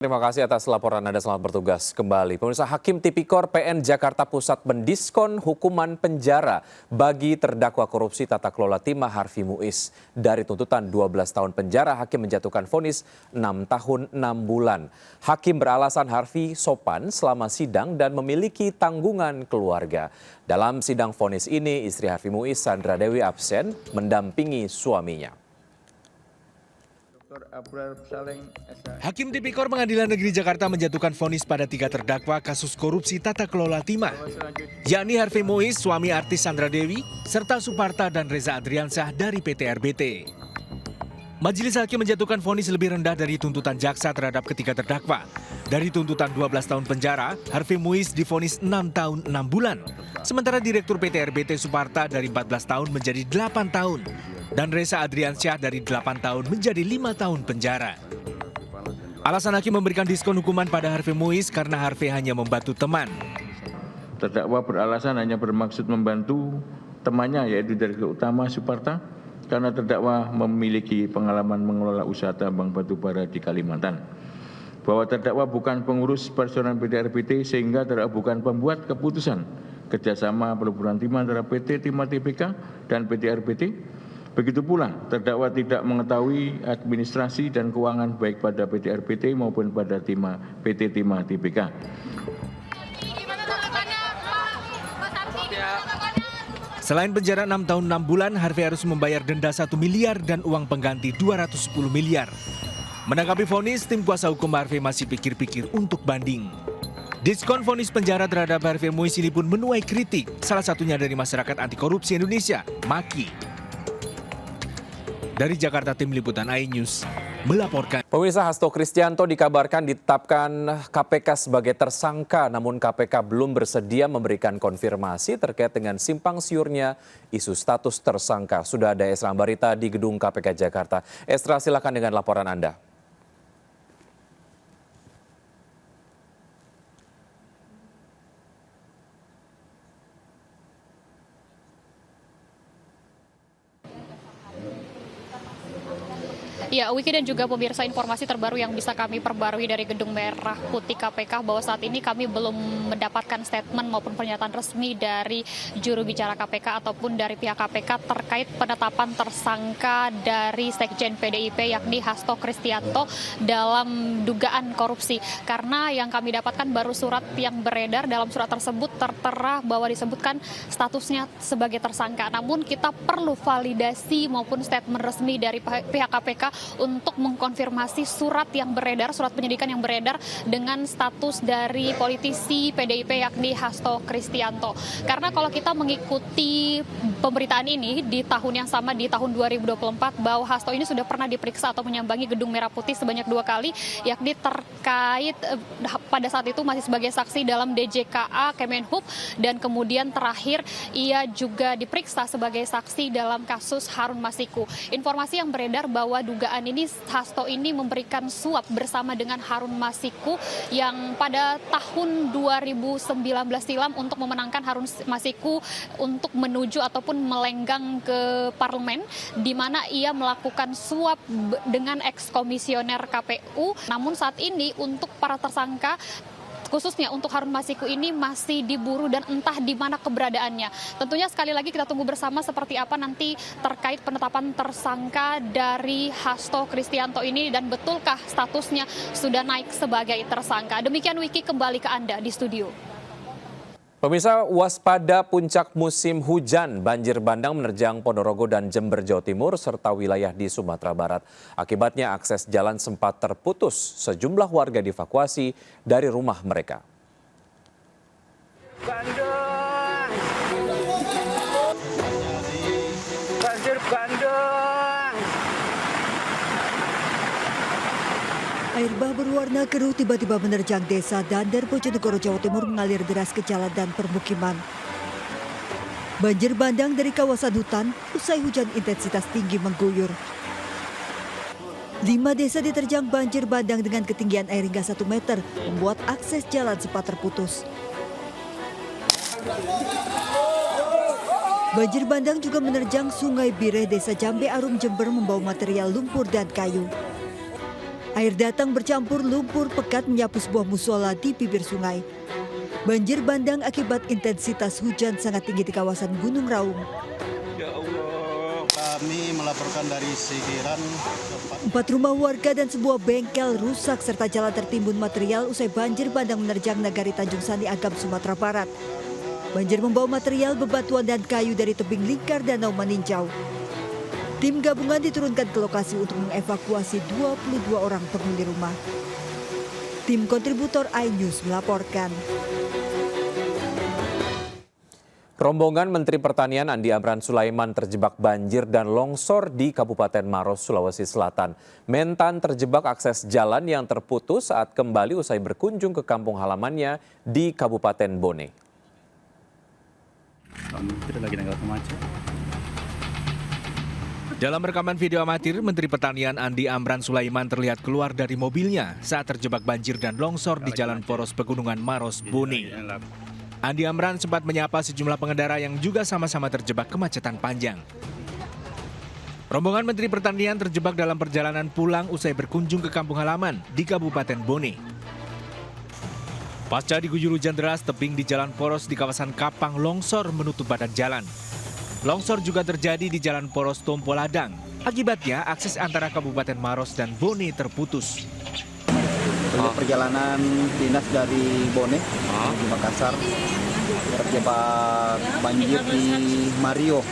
Terima kasih atas laporan Anda, selamat bertugas kembali. Pemirsa, Hakim Tipikor PN Jakarta Pusat mendiskon hukuman penjara bagi terdakwa korupsi tata kelola timah Harvey Muiz. Dari tuntutan 12 tahun penjara, Hakim menjatuhkan vonis 6 tahun 6 bulan. Hakim beralasan Harvey sopan selama sidang dan memiliki tanggungan keluarga. Dalam sidang vonis ini, istri Harvey Muiz, Sandra Dewi, absen mendampingi suaminya. Hakim Tipikor Pengadilan Negeri Jakarta menjatuhkan vonis pada 3 terdakwa kasus korupsi tata kelola timah, yakni Harvey Muiz, suami artis Sandra Dewi, serta Suparta dan Reza Adriansyah dari PT RBT. Majelis Hakim menjatuhkan vonis lebih rendah dari tuntutan jaksa terhadap ketiga terdakwa. Dari tuntutan 12 tahun penjara, Harvey Muiz divonis 6 tahun 6 bulan. Sementara Direktur PT RBT Suparta dari 14 tahun menjadi 8 tahun. Dan Reza Adriansyah dari 8 tahun menjadi 5 tahun penjara. Alasan Hakim memberikan diskon hukuman pada Harvey Muiz karena Harvey hanya membantu teman. Terdakwa beralasan hanya bermaksud membantu temannya, yaitu Direktur Utama Suparta, karena terdakwa memiliki pengalaman mengelola usaha tambang batubara di Kalimantan. Bahwa terdakwa bukan pengurus personal PT RBT sehingga terdakwa bukan pembuat keputusan kerjasama peleburan timah antara PT Timah Tbk dan PT RBT. Begitu pula terdakwa tidak mengetahui administrasi dan keuangan baik pada PT RBT maupun pada PT Timah Tbk. Selain penjara 6 tahun 6 bulan, Harvey harus membayar denda 1 miliar dan uang pengganti 210 miliar. Menanggapi vonis, tim kuasa hukum Harvey masih pikir-pikir untuk banding. Diskon vonis penjara terhadap Harvey Muiz ini pun menuai kritik, salah satunya dari Masyarakat Anti Korupsi Indonesia, MAKI. Dari Jakarta, Tim Liputan iNews melaporkan. Pemirsa, Hasto Kristianto dikabarkan ditetapkan KPK sebagai tersangka, namun KPK belum bersedia memberikan konfirmasi terkait dengan simpang siurnya isu status tersangka. Sudah ada Esra Ambarita di gedung KPK Jakarta. Esra, silakan dengan laporan Anda. Ya, Wiki dan juga pemirsa, informasi terbaru yang bisa kami perbarui dari Gedung Merah Putih KPK bahwa saat ini kami belum mendapatkan statement maupun pernyataan resmi dari juru bicara KPK ataupun dari pihak KPK terkait penetapan tersangka dari Sekjen PDIP yakni Hasto Kristianto dalam dugaan korupsi. Karena yang kami dapatkan baru surat yang beredar, dalam surat tersebut tertera bahwa disebutkan statusnya sebagai tersangka. Namun kita perlu validasi maupun statement resmi dari pihak KPK untuk mengkonfirmasi surat yang beredar, surat penyidikan yang beredar dengan status dari politisi PDIP yakni Hasto Kristianto. Karena kalau kita mengikuti pemberitaan ini di tahun yang sama, di tahun 2024, bahwa Hasto ini sudah pernah diperiksa atau menyambangi Gedung Merah Putih sebanyak 2 kali, yakni terkait pada saat itu masih sebagai saksi dalam DJKA Kemenhub, dan kemudian terakhir ia juga diperiksa sebagai saksi dalam kasus Harun Masiku. Informasi yang beredar bahwa dugaan ini Hasto ini memberikan suap bersama dengan Harun Masiku yang pada tahun 2019 silam untuk memenangkan Harun Masiku untuk menuju ataupun melenggang ke parlemen, di mana ia melakukan suap dengan eks-komisioner KPU. Namun saat ini untuk para tersangka, khususnya untuk Harun Masiku ini masih diburu dan entah di mana keberadaannya. Tentunya sekali lagi kita tunggu bersama seperti apa nanti terkait penetapan tersangka dari Hasto Kristianto ini dan betulkah statusnya sudah naik sebagai tersangka. Demikian Wiki, kembali ke Anda di studio. Pemirsa, waspada puncak musim hujan, banjir bandang menerjang Ponorogo dan Jember, Jawa Timur, serta wilayah di Sumatera Barat. Akibatnya akses jalan sempat terputus, sejumlah warga dievakuasi dari rumah mereka. Bandung, banjir bandang. Air bah berwarna keruh tiba-tiba menerjang desa Dander, Bojonegoro, Jawa Timur mengalir deras ke jalan dan permukiman. Banjir bandang dari kawasan hutan usai hujan intensitas tinggi mengguyur. 5 desa diterjang banjir bandang dengan ketinggian air hingga 1 meter, membuat akses jalan sempat terputus. Banjir bandang juga menerjang Sungai Bireh, Desa Jambe Arum, Jember, membawa material lumpur dan kayu. Air datang bercampur lumpur pekat menyapu sebuah musola di bibir sungai. Banjir bandang akibat intensitas hujan sangat tinggi di kawasan Gunung Raung. Ya Allah, kami melaporkan dari Sikiran. 4 rumah warga dan sebuah bengkel rusak serta jalan tertimbun material usai banjir bandang menerjang Nagari Tanjung Sani, Agam, Sumatera Barat. Banjir membawa material, bebatuan dan kayu dari tebing lingkar Danau Maninjau. Tim gabungan diturunkan ke lokasi untuk mengevakuasi 22 orang penghuni rumah. Tim kontributor iNews melaporkan. Rombongan Menteri Pertanian Andi Amran Sulaiman terjebak banjir dan longsor di Kabupaten Maros, Sulawesi Selatan. Mentan terjebak akses jalan yang terputus saat kembali usai berkunjung ke kampung halamannya di Kabupaten Bone. Dalam rekaman video amatir, Menteri Pertanian Andi Amran Sulaiman terlihat keluar dari mobilnya saat terjebak banjir dan longsor di jalan poros Pegunungan Maros, Bone. Andi Amran sempat menyapa sejumlah pengendara yang juga sama-sama terjebak kemacetan panjang. Rombongan Menteri Pertanian terjebak dalam perjalanan pulang usai berkunjung ke kampung halaman di Kabupaten Bone. Pasca diguyur hujan deras, tebing di jalan poros di kawasan Kapang longsor menutup badan jalan. Longsor juga terjadi di jalan poros Tompo Ladang. Akibatnya, akses antara Kabupaten Maros dan Bone terputus. Perjalanan dinas dari Bone di Makassar terjebak banjir di Mario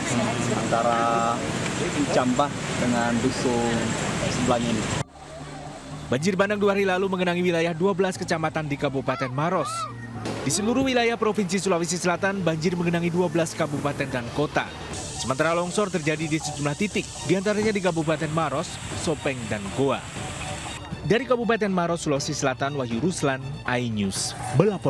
antara Cambah dengan dusun sebelahnya ini. Banjir bandang 2 hari lalu mengenangi wilayah 12 kecamatan di Kabupaten Maros. Di seluruh wilayah Provinsi Sulawesi Selatan, banjir mengenangi 12 kabupaten dan kota. Sementara longsor terjadi di sejumlah titik, diantaranya di Kabupaten Maros, Sopeng, dan Goa. Dari Kabupaten Maros, Sulawesi Selatan, Wahyu Ruslan, iNews, melapor.